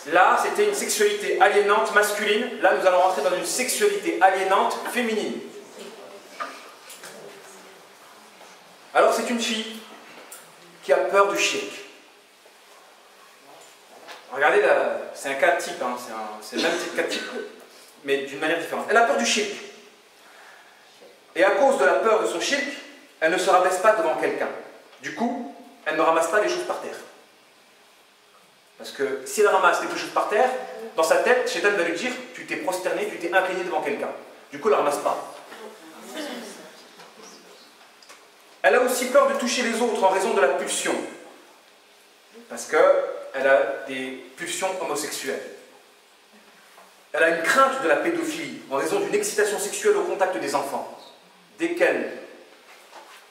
Là, c'était une sexualité aliénante masculine. Là, nous allons rentrer dans une sexualité aliénante féminine. Alors, c'est une fille qui a peur du shirk. Regardez, c'est un cas type, hein, c'est le même cas type, mais d'une manière différente. Elle a peur du shirk. Et à cause de la peur de son shirk, elle ne se rabaisse pas devant quelqu'un. Du coup, elle ne ramasse pas les choses par terre. Parce que si elle ramasse quelque chose par terre, dans sa tête, Shaitan va lui dire « tu t'es prosterné, tu t'es incliné devant quelqu'un ». Du coup, elle ne ramasse pas. Elle a aussi peur de toucher les autres en raison de la pulsion. Parce qu'elle a des pulsions homosexuelles. Elle a une crainte de la pédophilie en raison d'une excitation sexuelle au contact des enfants. Dès qu'elle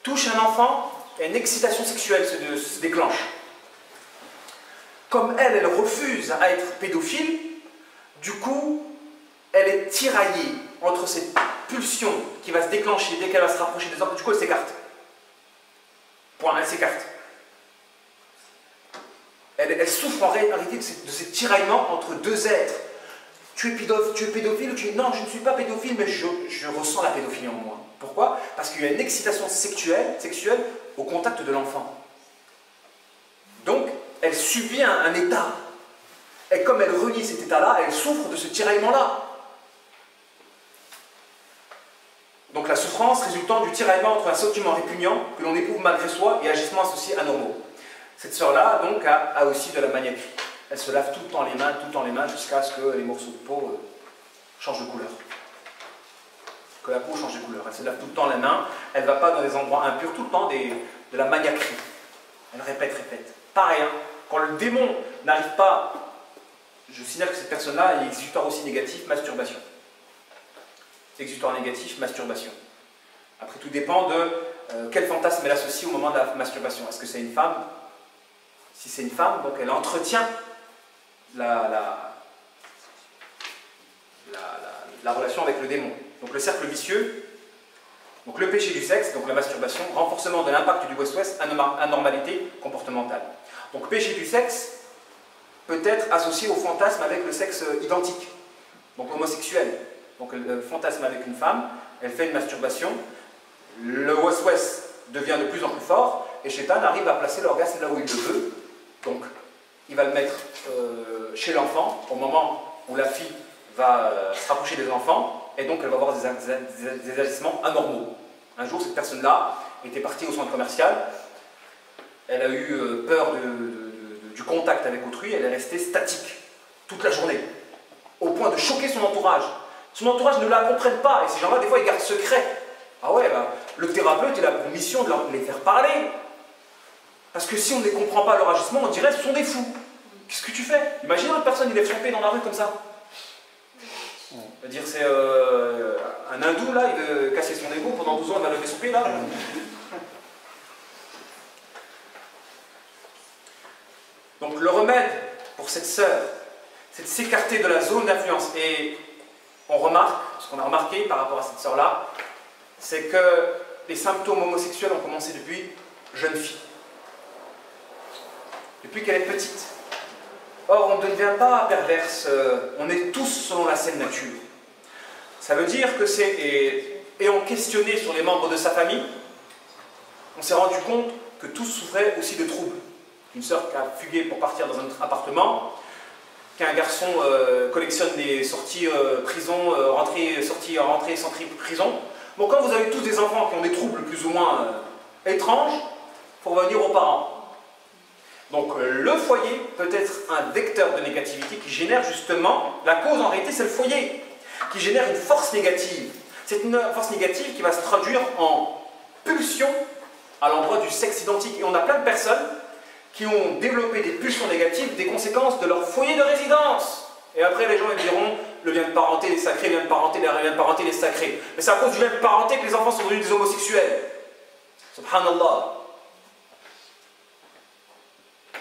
touche un enfant, une excitation sexuelle se déclenche. Comme elle refuse à être pédophile, du coup, elle est tiraillée entre cette pulsion qui va se déclencher dès qu'elle va se rapprocher des enfants. Du coup, elle s'écarte. Point, elle s'écarte. Elle souffre en réalité de ces tiraillements entre deux êtres. Tu es pédophile ou tu es... Non, je ne suis pas pédophile, mais je ressens la pédophilie en moi. Pourquoi? Parce qu'il y a une excitation sexuelle au contact de l'enfant. Donc, elle subit un état. Et comme elle renie cet état-là, elle souffre de ce tiraillement-là. Donc la souffrance résultant du tiraillement entre un sentiment répugnant que l'on éprouve malgré soi et agissements associés anormaux. Cette sœur-là, donc, a aussi de la maniaquerie. Elle se lave tout le temps les mains, jusqu'à ce que les morceaux de peau changent de couleur. Que la peau change de couleur. Elle se lave tout le temps les mains, elle ne va pas dans des endroits impurs, tout le temps de la maniaquerie. Elle répète. Pareil, hein, quand le démon n'arrive pas, je signale que cette personne-là est exutoire aussi négatif, masturbation. Exutoire négatif, masturbation. Après, tout dépend de quel fantasme elle associe au moment de la masturbation. Est-ce que c'est une femme? Si c'est une femme, donc elle entretient la relation avec le démon. Donc le cercle vicieux, donc le péché du sexe, donc la masturbation, renforcement de l'impact du West-West, anormalité comportementale. Donc péché du sexe peut être associé au fantasme avec le sexe identique, donc homosexuel. Donc elle fantasme avec une femme, elle fait une masturbation, le West-West devient de plus en plus fort, et Shaitan arrive à placer l'orgasme là où il le veut. Donc il va le mettre chez l'enfant, au moment où la fille va se rapprocher des enfants, et donc elle va avoir des agissements anormaux. Un jour, cette personne-là était partie au centre commercial, elle a eu peur du contact avec autrui, elle est restée statique toute la journée, au point de choquer son entourage. Son entourage ne la comprenne pas, et ces gens-là, des fois, ils gardent secret. Ah ouais, bah, le thérapeute, il a pour mission de les faire parler. Parce que si on ne les comprend pas leur agissement, on dirait que ce sont des fous. Qu'est-ce que tu fais? Imagine une personne, il lève son pied dans la rue comme ça. C'est-à-dire, c'est un hindou, là, il veut casser son égo, pendant 12 ans, il va lever son pied, là. Donc, le remède pour cette sœur, c'est de s'écarter de la zone d'influence. Et on remarque, ce qu'on a remarqué par rapport à cette sœur-là, c'est que les symptômes homosexuels ont commencé depuis jeune fille. Depuis qu'elle est petite. Or, on ne devient pas perverse, on est tous selon la saine nature. Ça veut dire que ayant questionné sur les membres de sa famille, on s'est rendu compte que tous souffraient aussi de troubles. Une sœur qui a fugué pour partir dans un autre appartement, qu'un garçon collectionne des sorties prison, sorties, prison. Bon, quand vous avez tous des enfants qui ont des troubles plus ou moins étranges, il faut revenir aux parents. Donc le foyer peut être un vecteur de négativité qui génère justement, la cause en réalité c'est le foyer, qui génère une force négative. C'est une force négative qui va se traduire en pulsion à l'endroit du sexe identique. Et on a plein de personnes qui ont développé des pulsions négatives, des conséquences de leur foyer de résidence. Et après les gens ils diront, le lien de parenté, les sacrés, le lien de parenté, les sacrés. Mais c'est à cause du lien de parenté que les enfants sont devenus des homosexuels. Subhanallah.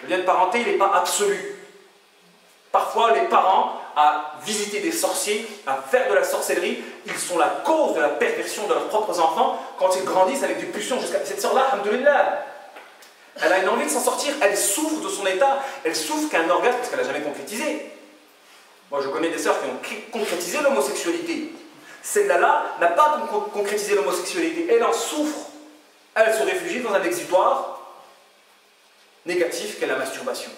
Le lien de parenté, il n'est pas absolu. Parfois, les parents, à visiter des sorciers, à faire de la sorcellerie, ils sont la cause de la perversion de leurs propres enfants quand ils grandissent avec des pulsions jusqu'à... Cette sœur-là, alhamdoulilah, elle a une envie de s'en sortir, elle souffre de son état, elle souffre qu'un orgasme, parce qu'elle n'a jamais concrétisé, Moi, je connais des sœurs qui ont concrétisé l'homosexualité. Celle-là n'a pas concrétisé l'homosexualité. Elle en souffre. Elle se réfugie dans un exutoire négatif qu'est la masturbation.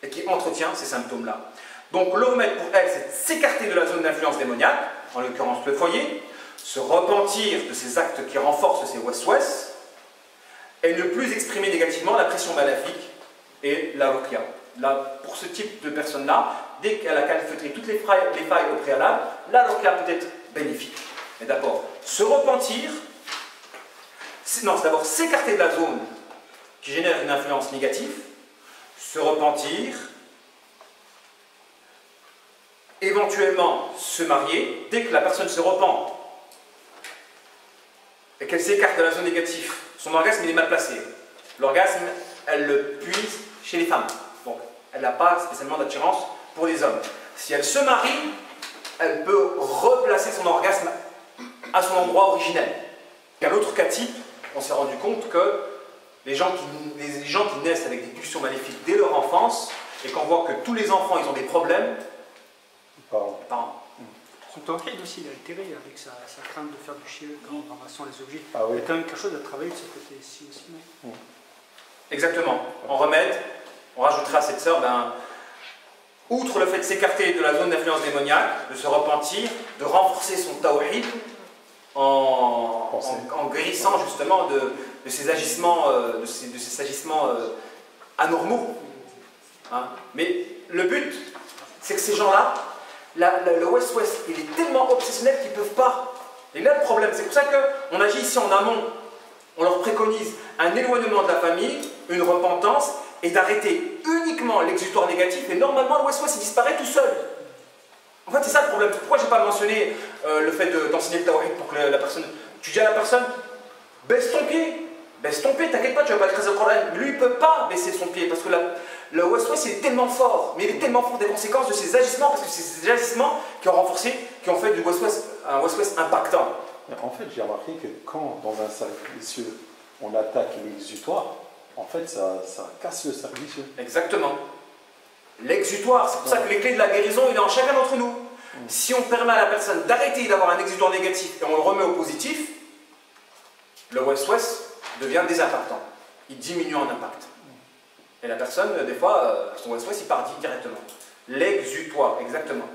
Et qui entretient ces symptômes-là. Donc, le remède pour elle, c'est de s'écarter de la zone d'influence démoniaque, en l'occurrence le foyer, se repentir de ces actes qui renforcent ces waswas, et ne plus exprimer négativement la pression maléfique et la ruqya. Là, pour ce type de personne-là, dès qu'elle a calfeutré toutes les failles au préalable, la ruqya peut être bénéfique. Mais d'abord, se repentir, non, c'est d'abord s'écarter de la zone qui génère une influence négative, se repentir, éventuellement se marier. Dès que la personne se repent et qu'elle s'écarte de la zone négative, son orgasme il est mal placé. L'orgasme, elle le puise chez les femmes. Donc, elle n'a pas spécialement d'attirance pour les hommes. Si elle se marie, elle peut replacer son orgasme à son endroit originel. Un autre cas type, on s'est rendu compte que les gens qui naissent avec des pulsions maléfiques dès leur enfance, et qu'on voit que tous les enfants ils ont des problèmes, les parents. Son tawhid aussi, il a altéré avec sa crainte de faire du shirk en ramassant les objets. Ah oui. Il y a quand même quelque chose à travailler de ce côté-ci aussi. Non? Exactement. En remède, on rajoutera à cette sœur, outre le fait de s'écarter de la zone d'influence démoniaque, de se repentir, de renforcer son tawhid en guérissant justement de ces agissements, anormaux. Hein. Mais le but, c'est que ces gens-là, le West-West, il est tellement obsessionnel qu'ils ne peuvent pas. Et là, le problème, c'est pour ça qu'on agit ici en amont. On leur préconise un éloignement de la famille, une repentance, et d'arrêter uniquement l'exutoire négatif. Et normalement, le West-West, il disparaît tout seul. En fait, c'est ça le problème. Pourquoi je n'ai pas mentionné le fait d'enseigner le tawhid pour que la personne... Tu dis à la personne, baisse ton pied, t'inquiète pas, tu vas pas écraser le Coran. Mais lui, il ne peut pas baisser son pied, parce que le West-West, il est tellement fort. Mais il est tellement fort des conséquences de ses agissements, parce que c'est ces agissements qui ont renforcé, qui ont fait du West-West un West-West impactant. En fait, j'ai remarqué que quand, dans un cercle vicieux, on attaque l'exutoire, en fait, ça casse le cercle vicieux. Exactement. L'exutoire, c'est pour ça que les clés de la guérison, il est en chacun d'entre nous. Si on permet à la personne d'arrêter d'avoir un exutoire négatif et on le remet au positif, le West-West devient désimpactant. Il diminue en impact. Et la personne, des fois, son West-West, il part directement. L'exutoire, exactement.